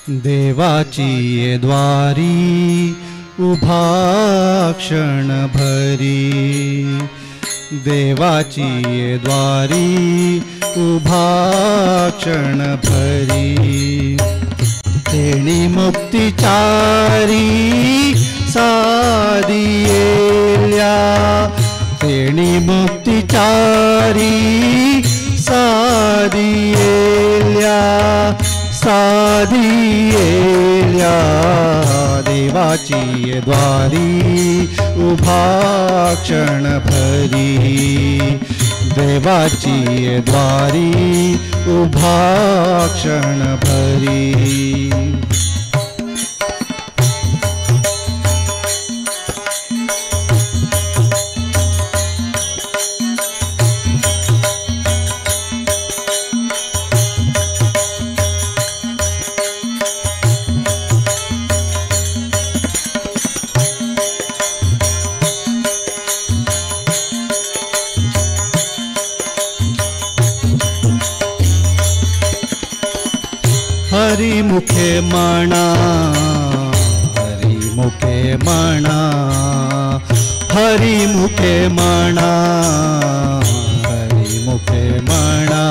देवाची ये द्वारी उभा क्षण भरी, देवाची ये द्वारी उभा क्षण भरी। तेणी मुक्तिचारी सादियेल्या, तेणी मुक्तिचारी सादियेल्या, सादियेल्या। देवाची ये द्वारी उभा क्षण भरी, देवाची ये द्वारी उभा क्षण भरी। हरि मुखे म्हणा, हरि मुखे म्हणा, हरि मुखे म्हणा, हरि मुखे म्हणा।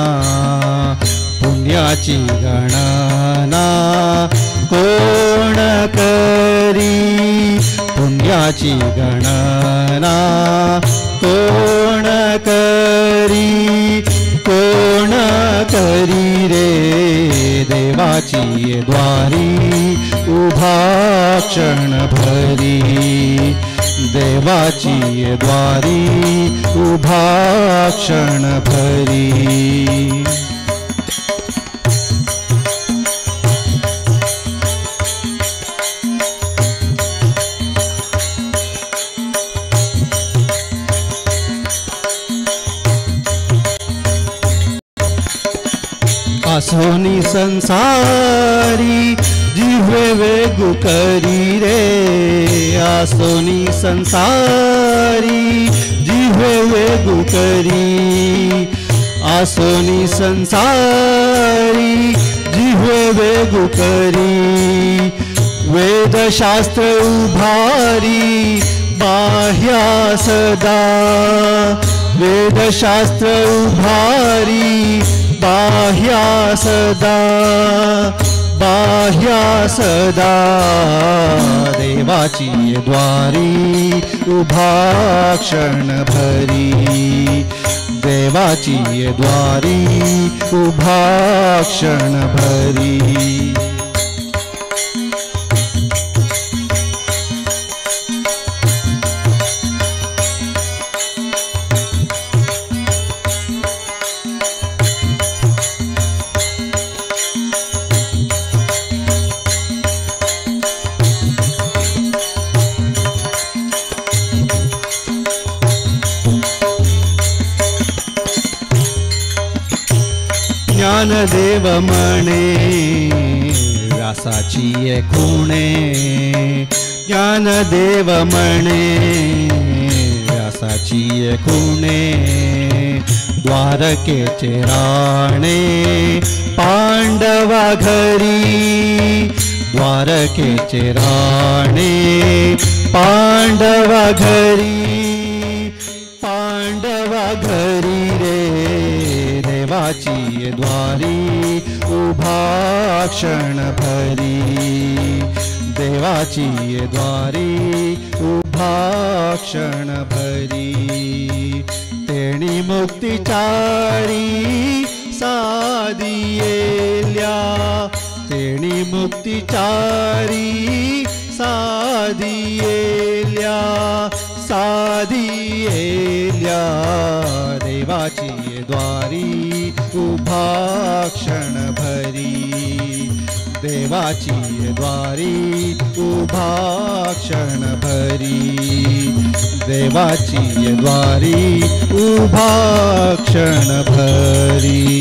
पुण्याची गणना कोण करी, पुण्याची गणना कोण करी, कोण करी रे। देवाची ये द्वारी उभा क्षण भरी, देवाची ये द्वारी उभा क्षण भरी। आसोनी संसारी जिव्हे वेगु करी रे, आसोनी संसारी जिव्हे वेगु करी, आसोनी संसारी जिव्हे वेगु करी। वेदशास्त्र उभारी बाह्या सदा, वेदशास्त्र उभारी बाह्या सदा, बाह्या सदा। देवाची ये द्वारी उभा क्षण भरी, देवाची ये द्वारी उभा क्षण भरी। ज्ञानदेव म्हणे व्यासाची ये खुणे, ज्ञानदेव म्हणे व्यासाची ये खुणे। द्वारकेचे राणे पांडवा घरी, द्वारकेचे राणे पांडवा घरी, पांडवा घरी रे। देवाची ये द्वारी उभा क्षण भरी, देवाची ये द्वारी उभा क्षण भरी। तेणी मुक्तिचारी सादियेल्या, तेणी मुक्तिचारी सादियेल्या, सादियेल्या। देवाची ये द्वारी उभा क्षण भरी, देवाची ये द्वारी उभा क्षण भरी, देवाची ये द्वारी उभा क्षण भरी।